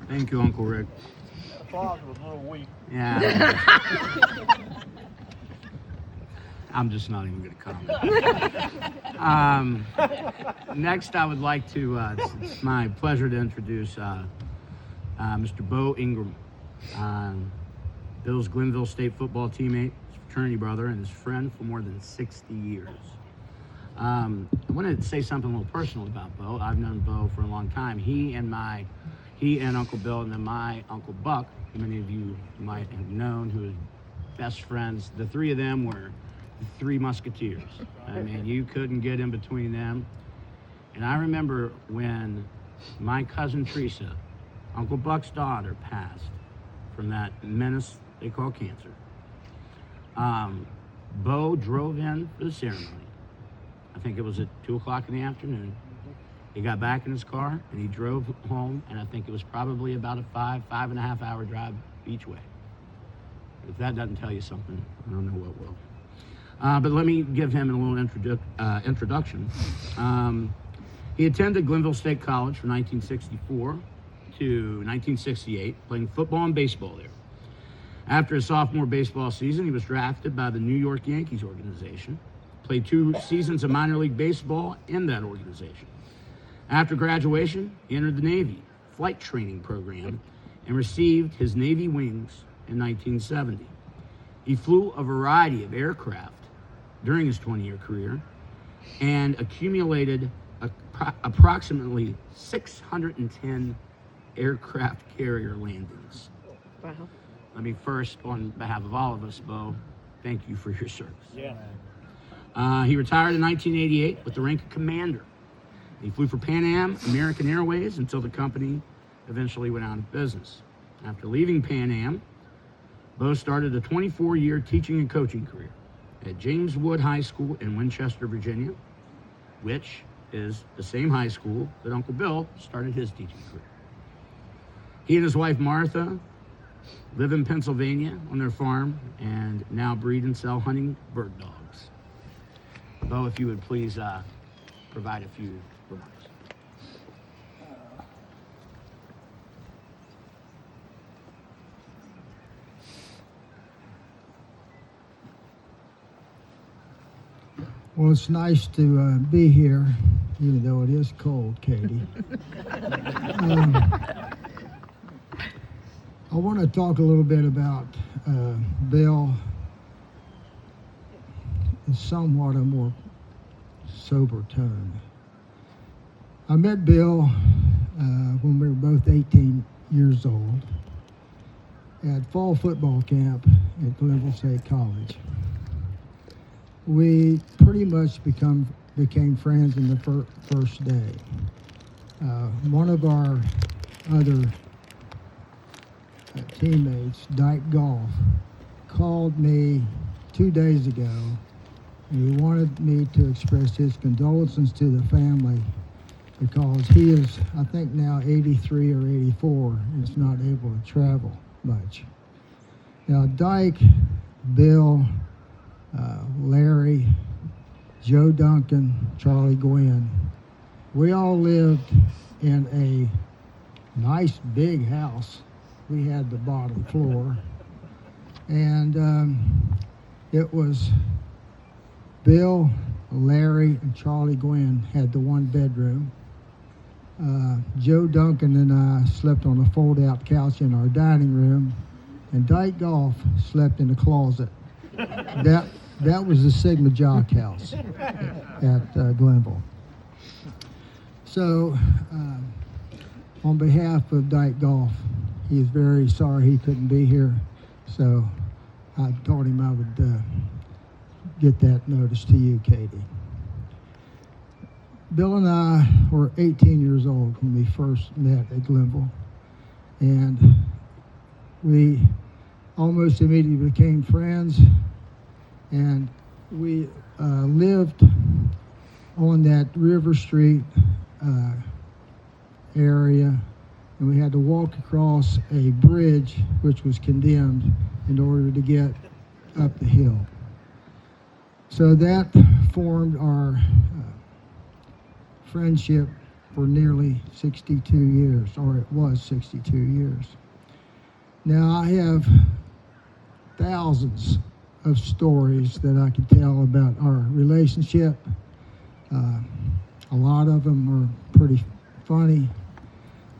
Thank you, Uncle Rick. The applause was a little weak. Yeah. I'm just not even going to comment. Next, I would like to, it's my pleasure to introduce Mr. Bo Ingram, Bill's Glenville State football teammate, his fraternity brother, and his friend for more than 60 years. I wanted to say something a little personal about Bo. I've known Bo for a long time. He and Uncle Bill, and then my Uncle Buck, who many of you might have known, who is best friends. The three of them were the Three Musketeers. I mean, you couldn't get in between them. And I remember when my cousin Teresa, Uncle Buck's daughter, passed from that menace they call cancer. Bo drove in for the ceremony. I think it was at 2 o'clock in the afternoon. He got back in his car and he drove home, and I think it was probably about a 5.5 hour drive each way. If that doesn't tell you something, I don't know what will. But let me give him a little introduction. He attended Glenville State College from 1964 to 1968, playing football and baseball there. After his sophomore baseball season, he was drafted by the New York Yankees organization, played 2 seasons of minor league baseball in that organization. After graduation, he entered the Navy flight training program and received his Navy wings in 1970. He flew a variety of aircraft during his 20-year career and accumulated approximately 610 aircraft carrier landings. Wow. Let me first, on behalf of all of us, Bo, thank you for your service. Yeah. He retired in 1988 with the rank of commander. He flew for Pan Am, American Airways, until the company eventually went out of business. After leaving Pan Am, Bo started a 24-year teaching and coaching career at James Wood High School in Winchester, Virginia, which is the same high school that Uncle Bill started his teaching career. He and his wife, Martha, live in Pennsylvania on their farm and now breed and sell hunting bird dogs. Bo, if you would please provide a few remarks. Well, it's nice to be here, even though it is cold, Katie. I want to talk a little bit about Bill in somewhat a more sober tone. I met Bill when we were both 18 years old at fall football camp at Glenville State College. We pretty much became friends in the first day. One of our other teammates, Dyke Goff, called me 2 days ago, and he wanted me to express his condolences to the family because he is, I think now 83 or 84, and is not able to travel much. Now, Dyke, Bill, Larry, Joe Duncan, Charlie Gwynn, we all lived in a nice big house. We had the bottom floor, and it was Bill, Larry, and Charlie Gwynn had the 1 bedroom. Joe Duncan and I slept on a fold-out couch in our dining room, and Dyke Goff slept in the closet. That was the Sigma Jock house at Glenville. So, on behalf of Dyke Goff, he is very sorry he couldn't be here. So, I told him I would get that notice to you, Katie. Bill and I were 18 years old when we first met at Glenville, and we almost immediately became friends, and we lived on that River Street area, and we had to walk across a bridge which was condemned in order to get up the hill. So that formed our friendship for nearly 62 years, or it was 62 years. Now, I have thousands of stories that I could tell about our relationship. A lot of them are pretty funny,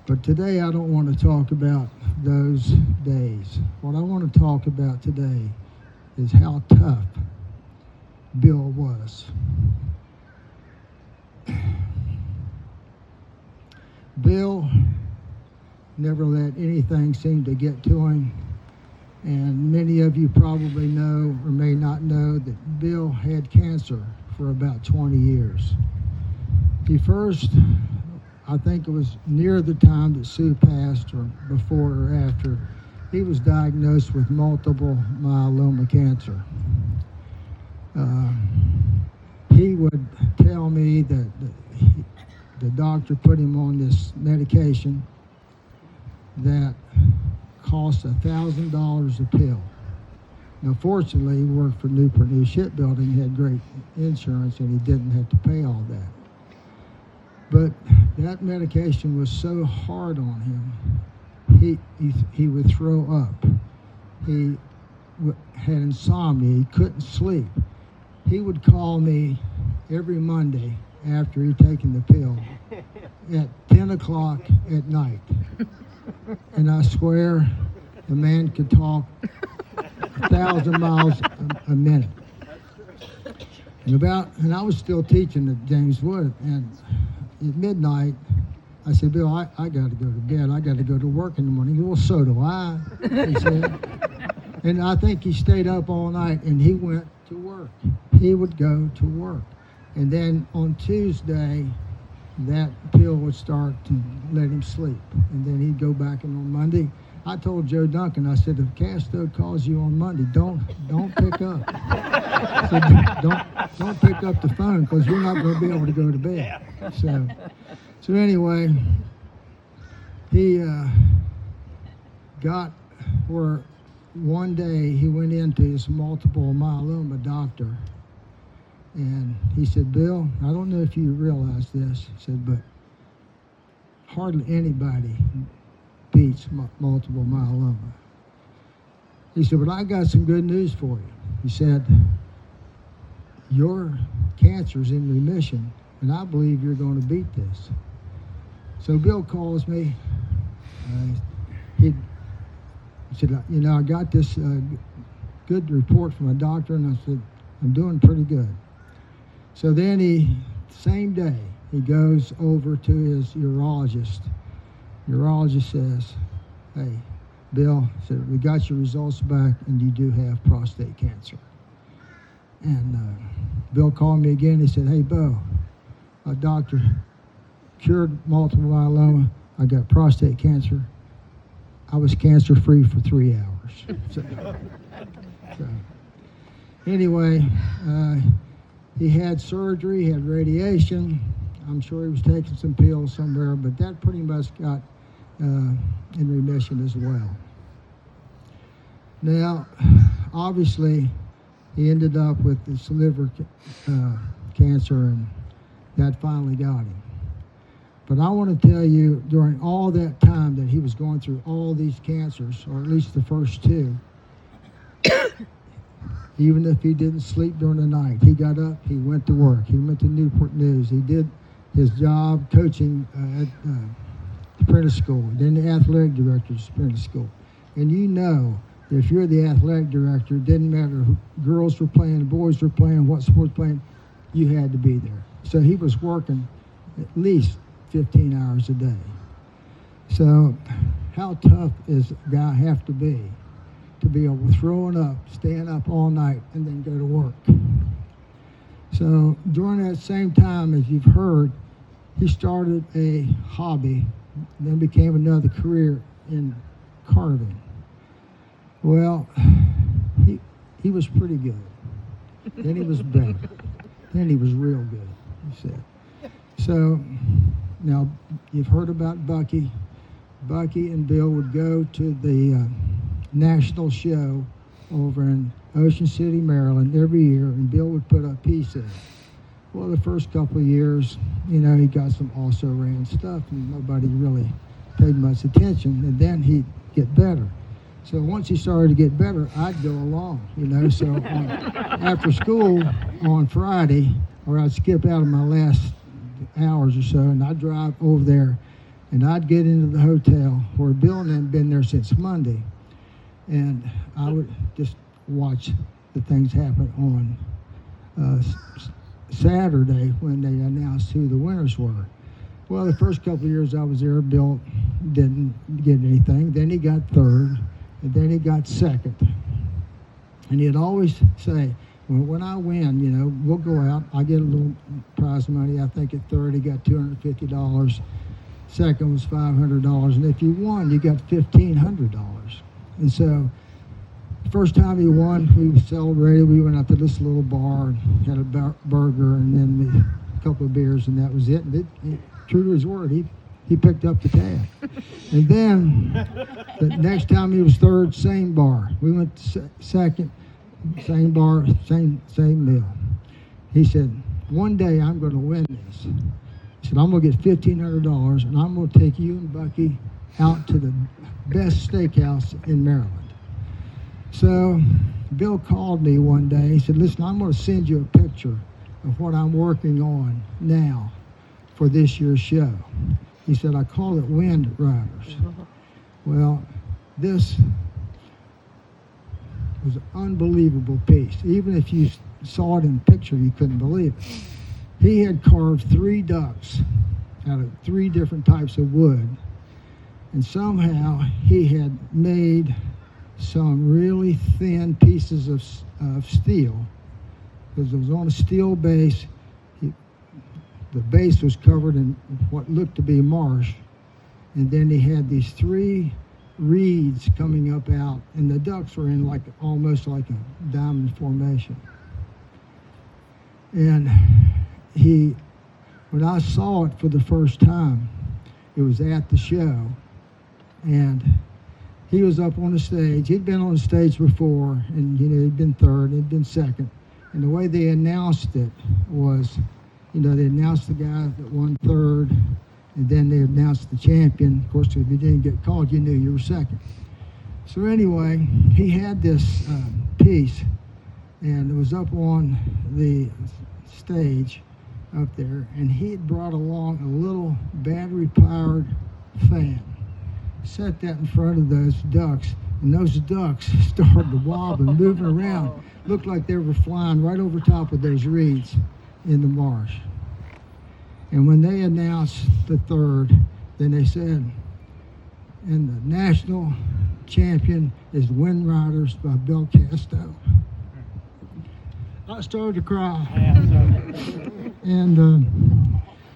but today I don't want to talk about those days. What I want to talk about today is how tough Bill was. Bill never let anything seem to get to him, and many of you probably know or may not know that Bill had cancer for about 20 years. He first, I think it was near the time that Sue passed or before or after, he was diagnosed with multiple myeloma cancer. He would tell me that the doctor put him on this medication that cost $1,000 a pill. Now, fortunately, he worked for Newport News Shipbuilding, he had great insurance, and he didn't have to pay all that. But that medication was so hard on him, he would throw up. He had insomnia. He couldn't sleep. He would call me every Monday after he'd taken the pill at 10 o'clock at night. And I swear the man could talk 1,000 miles a minute. And I was still teaching at James Wood, and at midnight, I said, Bill, I got to go to bed. I got to go to work in the morning. Well, so do I, he said. And I think he stayed up all night, and he went to work. He would go to work. And then on Tuesday, that pill would start to let him sleep. And then he'd go back in on Monday. I told Joe Duncan, I said, if Casto calls you on Monday, don't pick up. I said, don't pick up the phone, because you're not going to be able to go to bed. So anyway, he got where one day he went into his multiple myeloma doctor, and he said, Bill, I don't know if you realize this, he said, but hardly anybody beats multiple myeloma. He said, but I got some good news for you. He said, your cancer's in remission, and I believe you're going to beat this. So Bill calls me. He said, you know, I got this good report from a doctor, and I said, I'm doing pretty good. So then same day, he goes over to his urologist. Urologist says, hey, Bill, said, we got your results back, and you do have prostate cancer. And Bill called me again. He said, hey, Bo, a doctor cured multiple myeloma. I got prostate cancer. I was cancer-free for 3 hours. So anyway, he had surgery, he had radiation. I'm sure he was taking some pills somewhere, but that pretty much got in remission as well. Now, obviously, he ended up with this liver cancer, and that finally got him. But I want to tell you, during all that time that he was going through all these cancers, or at least the first two, even if he didn't sleep during the night, he got up, he went to work, he went to Newport News, he did his job coaching at the apprentice school, then the athletic director's apprentice school. And you know, if you're the athletic director, it didn't matter who girls were playing, boys were playing, what sports playing, you had to be there. So he was working at least 15 hours a day. So how tough does a guy have to be able to throw up, staying up all night, and then go to work? So during that same time, as you've heard, he started a hobby, and then became another career in carving. Well, he was pretty good. Then he was better. Then he was real good, he said. So now you've heard about Bucky. Bucky and Bill would go to the national show over in Ocean City, Maryland every year, and Bill would put a piece in. Well, the first couple of years, you know, he got some also ran stuff, and nobody really paid much attention. And then he'd get better. So once he started to get better, I'd go along, you know. So after school on Friday, or I'd skip out of my last hours or so, and I'd drive over there, and I'd get into the hotel where Bill hadn't been there since Monday, and I would just watch the things happen on Saturday when they announced who the winners were. Well, the first couple of years I was there, Bill didn't get anything. Then he got third, and then he got second. And he'd always say, well, when I win, you know, we'll go out. I get a little prize money. I think at third he got $250. Second was $500. And if you won, you got $1,500. And so the first time he won, we celebrated. We went out to this little bar and had a burger and then a couple of beers, and that was it. And true to his word, he picked up the tab. And then the next time he was third, same bar. We went to second, same bar, same meal. He said, one day I'm going to win this. He said, I'm going to get $1,500, and I'm going to take you and Bucky out to the best steakhouse in Maryland. So Bill called me one day. He said, listen, I'm going to send you a picture of what I'm working on now for this year's show. He said, I call it Wind Riders. Well, this was an unbelievable piece. Even if you saw it in the picture, you couldn't believe it. He had carved 3 ducks out of 3 different types of wood, and somehow he had made some really thin pieces of steel, because it was on a steel base. The base was covered in what looked to be marsh, and then he had these 3 reeds coming up out, and the ducks were in almost like a diamond formation. And when I saw it for the first time, it was at the show, and he was up on the stage. He'd been on the stage before, and you know, he'd been third, he'd been second. And the way they announced it was, you know, they announced the guy that won third, and then they announced the champion. Of course, if you didn't get called, you knew you were second. So anyway, he had this piece, and it was up on the stage up there, and he had brought along a little battery-powered fan. Set that in front of those ducks, and those ducks started to wobble and moving around. Looked like they were flying right over top of those reeds in the marsh. And when they announced the third, then they said, and the national champion is Wind Riders by Bill Casto. I started to cry. And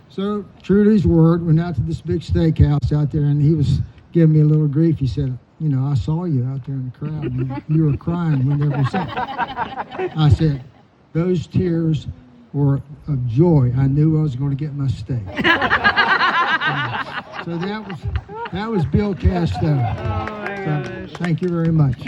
so, true to his word, went out to this big steakhouse out there, and he was giving me a little grief. He said, you know, I saw you out there in the crowd, and you were crying when they were saying. I said, those tears were of joy. I knew I was going to get my steak. So that was Bill Casto. Oh my gosh. Thank you very much.